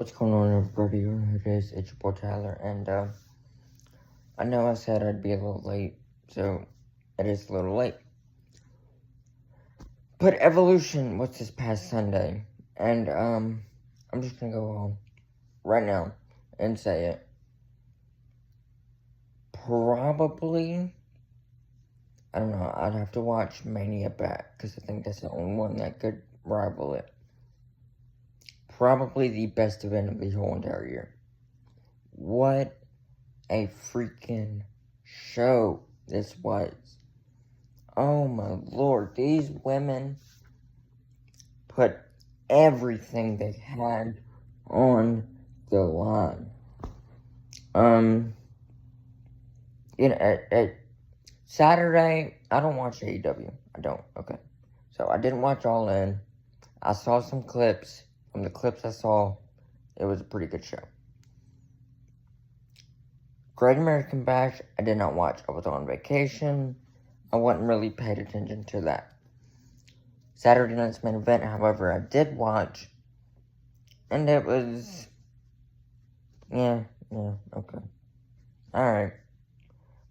What's going on, everybody? It is, it's your boy Tyler, and I know I said I'd be a little late, so it is a little late. But Evolution was this past Sunday, and I'm just gonna go on right now and say it. Probably, I don't know, I'd have to watch Mania back, because I think that's the only one that could rival it. Probably the best event of the whole entire year. What a freaking show this was. Oh my lord, these women put everything they had on the line. At Saturday, I don't watch AEW. I don't, okay. So I didn't watch All In. I saw some clips. From the clips I saw, it was a pretty good show. Great American Bash, I did not watch. I was on vacation. I wasn't really paid attention to that. Saturday night's main event, however, I did watch. And it was... Yeah, okay. Alright.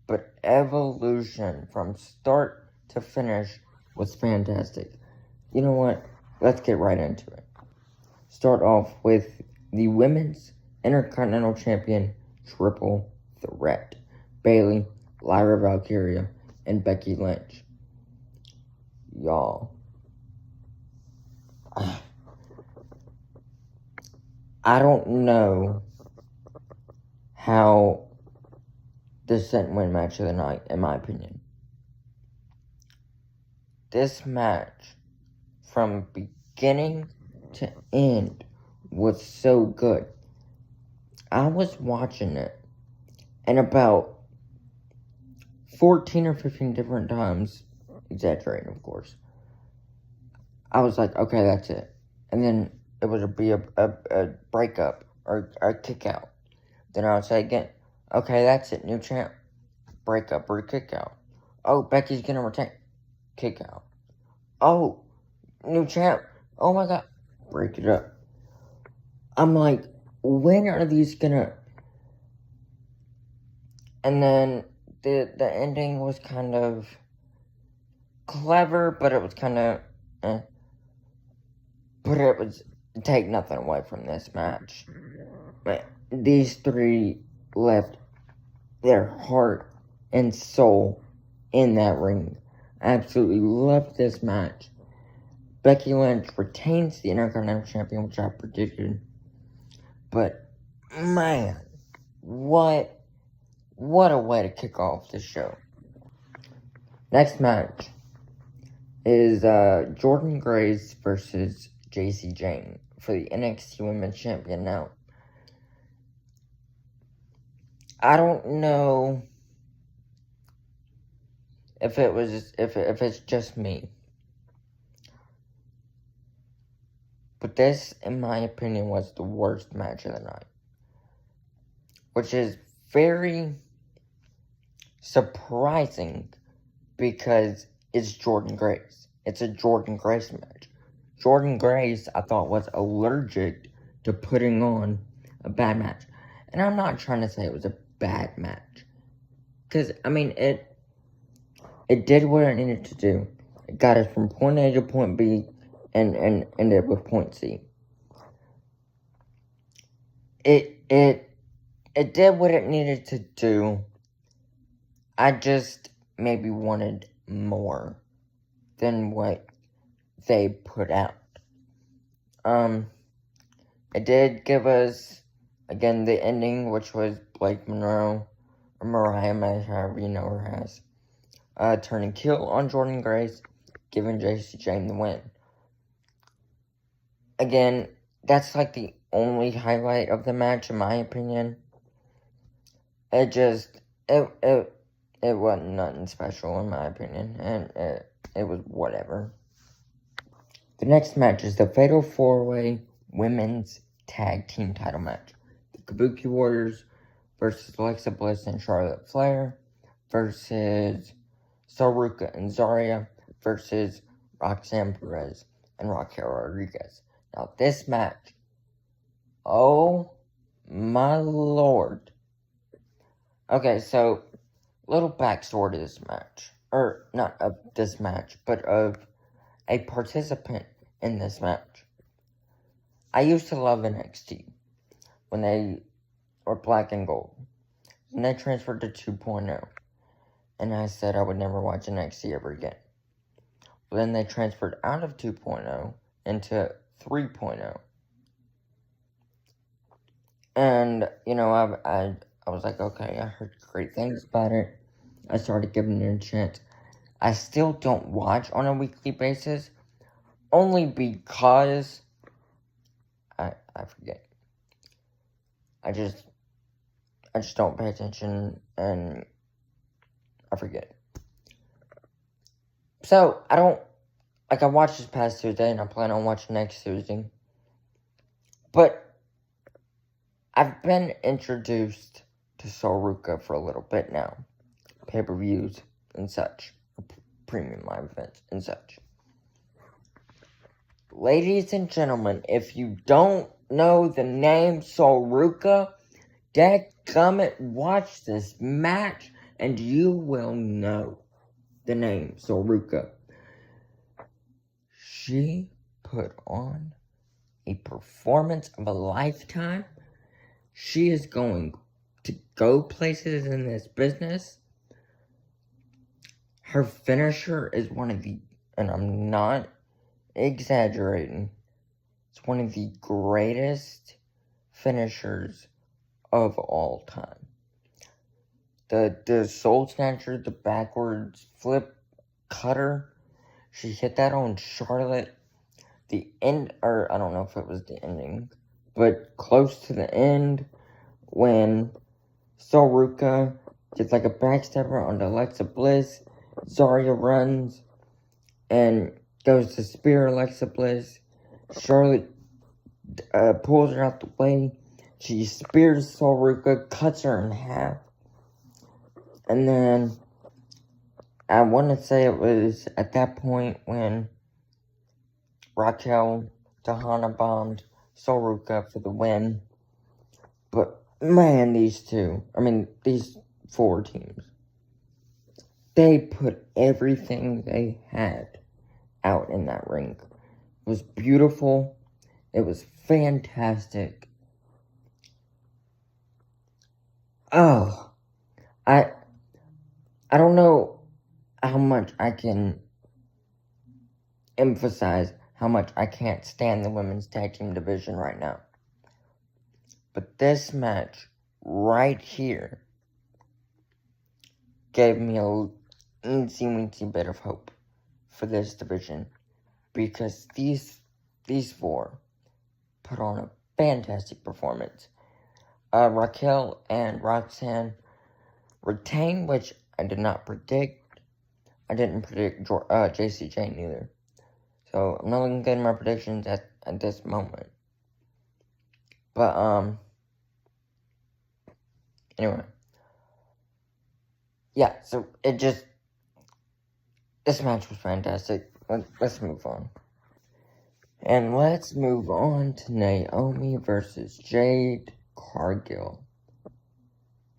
But Evolution, from start to finish, was fantastic. You know what? Let's get right into it. Start off with the Women's Intercontinental Champion Triple Threat. Bayley, Lyra Valkyria, and Becky Lynch. Y'all. I don't know how this didn't win match of the night, in my opinion. This match, from beginning to end, was so good. I was watching it, and about 14 or 15 different times, exaggerating of course, I was like, okay, that's it. And then it would be a breakup or a kick out. Then I would say again, okay, that's it, new champ, breakup or kick out. Oh, Becky's gonna retain, kick out. Oh, new champ, oh my god, break it up. I'm like, when are these gonna... And then the ending was kind of clever, but it was kind of But it was... Take nothing away from this match. But these three left their heart and soul in that ring. I absolutely loved this match. Becky Lynch retains the Intercontinental Champion, which I predicted. But, man, what a way to kick off the show. Next match is Jordan Grace versus JC Jane for the NXT Women's Champion. Now, I don't know if it's just me, but this, in my opinion, was the worst match of the night, which is very surprising because it's Jordan Grace. It's a Jordan Grace match. Jordan Grace, I thought, was allergic to putting on a bad match. And I'm not trying to say it was a bad match. Because, I mean, it did what it needed to do. It got us from point A to point B and ended with point C. It did what it needed to do. I just maybe wanted more than what they put out. It did give us, again, the ending, which was Blake Monroe, or Mariah May, however you know her as, turning heel on Jordan Grace, giving JC Jane the win. Again, that's like the only highlight of the match, in my opinion. It wasn't nothing special, in my opinion, and it was whatever. The next match is the Fatal 4-Way Women's Tag Team Title match. The Kabuki Warriors versus Alexa Bliss and Charlotte Flair versus Saruka and Zarya versus Roxanne Perez and Raquel Rodriguez. Now, this match, Oh my lord. Okay, so little backstory to this match. Or, not of this match, but of a participant in this match. I used to love NXT when they were black and gold. And they transferred to 2.0. And I said I would never watch NXT ever again. But then they transferred out of 2.0 into 3.0. And, you know, I was like, okay, I heard great things about it. I started giving it a chance. I still don't watch on a weekly basis, only because I forget. I just don't pay attention, and I forget. So, I watched this past Tuesday, and I plan on watching next Tuesday. But I've been introduced to Soruka for a little bit now. Pay-per-views and such. Premium live events and such. Ladies and gentlemen, if you don't know the name Soruka, dadgummit, watch this match and you will know the name Soruka. She put on a performance of a lifetime. She is going to go places in this business. Her finisher is one of the, and I'm not exaggerating, it's one of the greatest finishers of all time. The Soul Snatcher, the backwards flip cutter, she hit that on Charlotte. The end, or I don't know if it was the ending, but close to the end, when Soruka did like a backstabber onto Alexa Bliss, Zarya runs and goes to spear Alexa Bliss. Charlotte pulls her out the way. She spears Soruka, cuts her in half. And then, I want to say it was at that point when Raquel Tahana bombed Soruka for the win. But, man, these four teams, they put everything they had out in that ring. It was beautiful. It was fantastic. Oh, I don't know how much I can emphasize how much I can't stand the women's tag team division right now. But this match right here gave me a teensy bit of hope for this division, because these four put on a fantastic performance. Raquel and Roxanne retained, which I did not predict. I didn't predict JC Jane either. So, I'm not looking good in my predictions at this moment. But, anyway. Yeah, so this match was fantastic. Let's move on. And let's move on to Naomi versus Jade Cargill.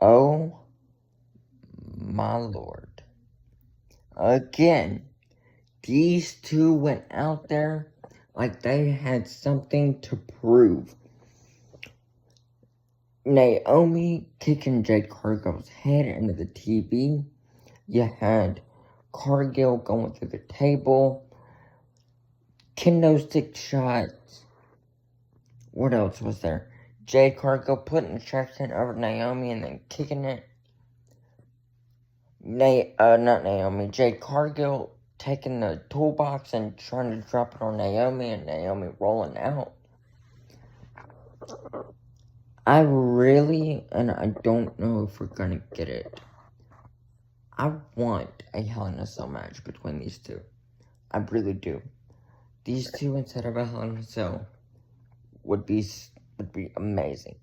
Oh my lord. Again, these two went out there like they had something to prove. Naomi kicking Jade Cargill's head into the TV. You had Cargill going through the table. Kendo stick shots. What else was there? Jade Cargill putting the traction over Naomi and then kicking it. Not Naomi. Jade Cargill taking the toolbox and trying to drop it on Naomi, and Naomi rolling out. I really, and I don't know if we're gonna get it, I want a Hell in a Cell match between these two. I really do. These two instead of a Hell in a Cell would be amazing.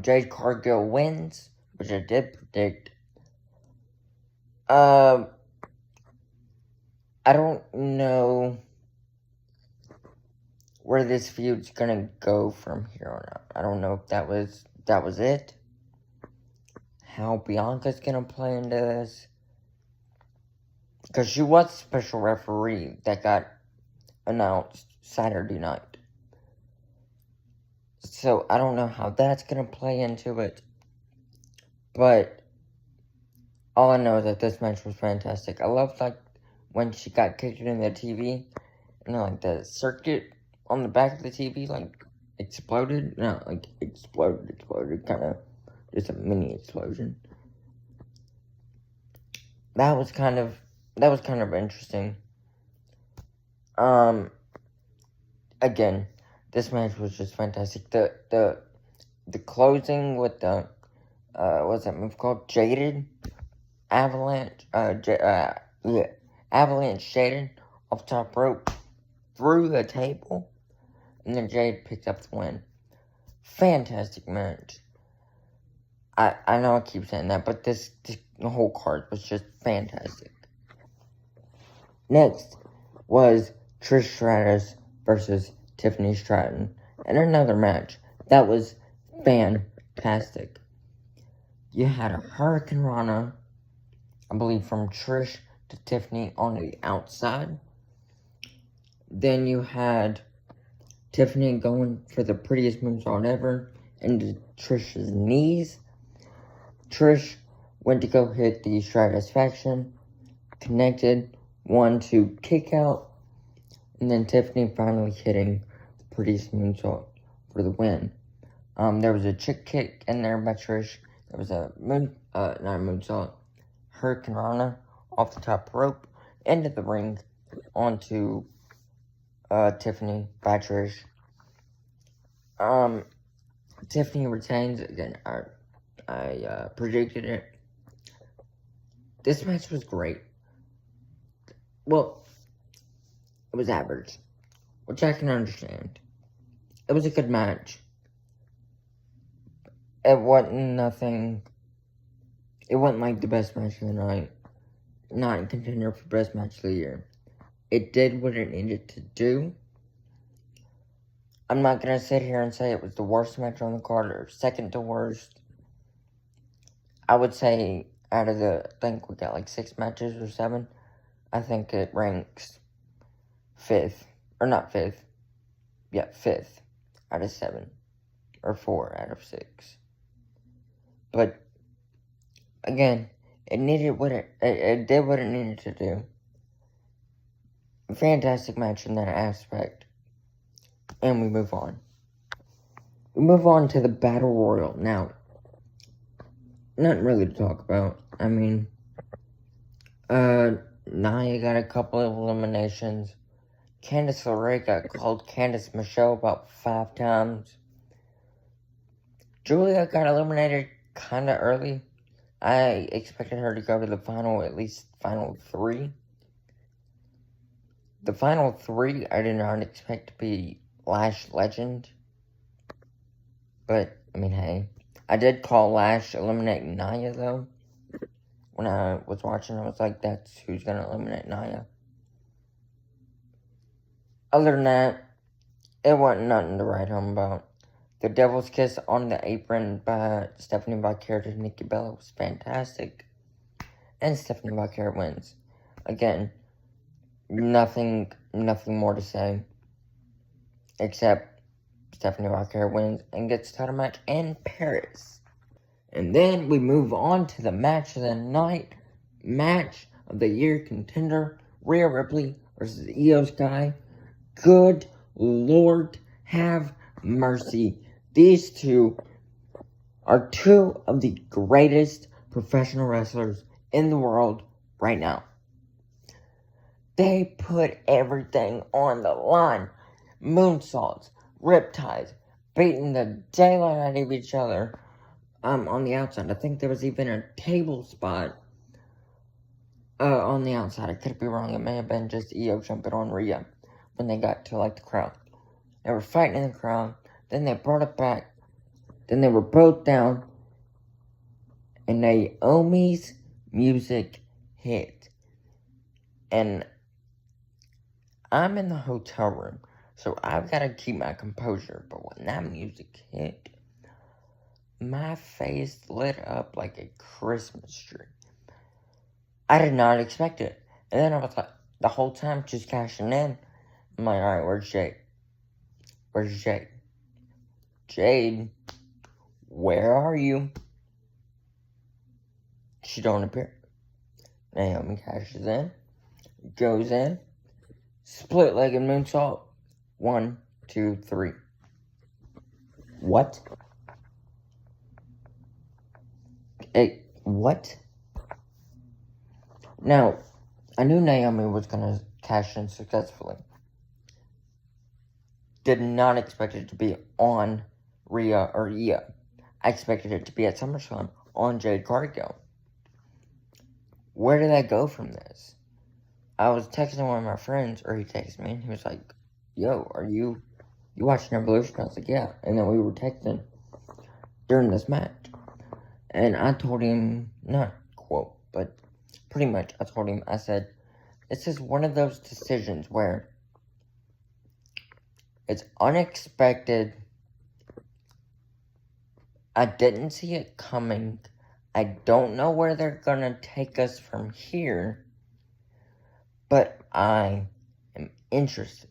Jade Cargill wins, which I did predict. I don't know where this feud's gonna go from here on out. I don't know if that was it. How Bianca's gonna play into this. Because she was a special referee that got announced Saturday night. So I don't know how that's gonna play into it. But all I know is that this match was fantastic. I loved, like, when she got kicked in the TV, and, like, the circuit on the back of the TV, like, exploded. No, like, exploded, kind of, just a mini explosion. That was kind of interesting. Again, this match was just fantastic. The closing with the, what's that move called? Jaded? Avalanche, Avalanche Shaded off top rope through the table, and then Jade picked up the win. Fantastic match. I know I keep saying that, but this the whole card was just fantastic. Next was Trish Stratus versus Tiffany Stratton, and another match that was fantastic. You had a Hurricane Rana, I believe, from Trish to Tiffany on the outside. Then you had Tiffany going for the prettiest moonsault ever into Trish's knees. Trish went to go hit the Stratus faction, connected, 1-2 kick out, and then Tiffany finally hitting the prettiest moonsault for the win. There was a chick kick in there by Trish. There was a not a moonsault, Hurricane Rana off the top rope into the ring onto Tiffany by Trish. Tiffany retains again. I predicted it. This match was great. Well, it was average, which I can understand. It was a good match. It wasn't nothing. It wasn't like the best match of the night. Not in contender for best match of the year. It did what it needed to do. I'm not gonna sit here and say it was the worst match on the card or second to worst. I would say out of I think we got like 6 matches or 7. I think it ranks 5th. Or not 5th. Yeah, 5th out of 7. Or 4 out of 6. But, again, it needed what it did what it needed to do. Fantastic match in that aspect. And we move on. We move on to the Battle Royal. Now, nothing really to talk about. I mean, Nia got a couple of eliminations. Candice LeRae got called Candice Michelle about 5 times. Julia got eliminated kind of early. I expected her to go to the final, at least final 3. The final 3, I did not expect to be Lash Legend. But, I mean, hey. I did call Lash eliminating Nia, though. When I was watching, I was like, that's who's going to eliminate Nia. Other than that, it wasn't nothing to write home about. The Devil's Kiss on the apron by Stephanie Vaquer to Nikki Bella was fantastic. And Stephanie Vaquer wins. Again, nothing more to say. Except Stephanie Vaquer wins and gets a title match in Paris. And then we move on to the match of the night. Match of the year contender. Rhea Ripley versus Io Sky. Good Lord, have mercy. These two are 2 of the greatest professional wrestlers in the world right now. They put everything on the line. Moonsaults, riptides, beating the daylight out of each other on the outside. I think there was even a table spot on the outside. I could be wrong. It may have been just Io jumping on Rhea when they got to, like, the crowd. They were fighting in the crowd. Then they brought it back. Then they were both down. And Naomi's music hit. And I'm in the hotel room. So I've got to keep my composure. But when that music hit, my face lit up like a Christmas tree. I did not expect it. And then I was like, the whole time just cashing in. I'm like, alright, where's Jade? Where's Jade? Jade, where are you? She don't appear. Naomi cashes in, goes in, split-legged moonsault. 1, 2, 3. What? What? Now, I knew Naomi was gonna cash in successfully. Did not expect it to be on Rhea or Ia. I expected it to be at SummerSlam on Jade Cargill. Where did I go from this? I was texting one of my friends, or he texted me, and he was like, yo, are you watching Evolution? I was like, yeah. And then we were texting during this match. And I told him, not quote, but pretty much I told him, I said, this is one of those decisions where it's unexpected. I didn't see it coming. I don't know where they're gonna take us from here, but I am interested.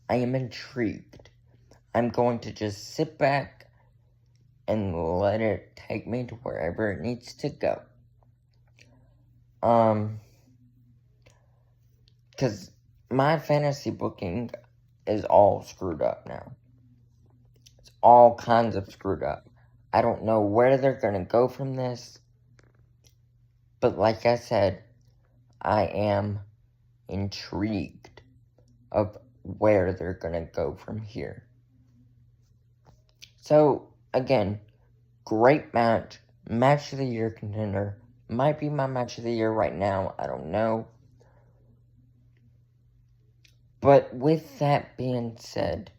I am intrigued. I'm going to just sit back and let it take me to wherever it needs to go. Because my fantasy booking is all screwed up now. It's all kinds of screwed up. I don't know where they're going to go from this. But like I said, I am intrigued of where they're going to go from here. So, again, great match. Match of the year contender. Might be my match of the year right now. I don't know. But with that being said,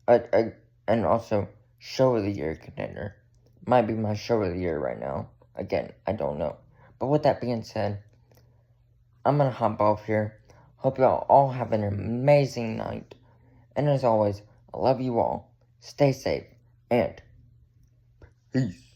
and also show of the year contender. Might be my show of the year right now. Again, I don't know. But with that being said, I'm going to hop off here. Hope y'all all have an amazing night. And as always, I love you all. Stay safe. And peace.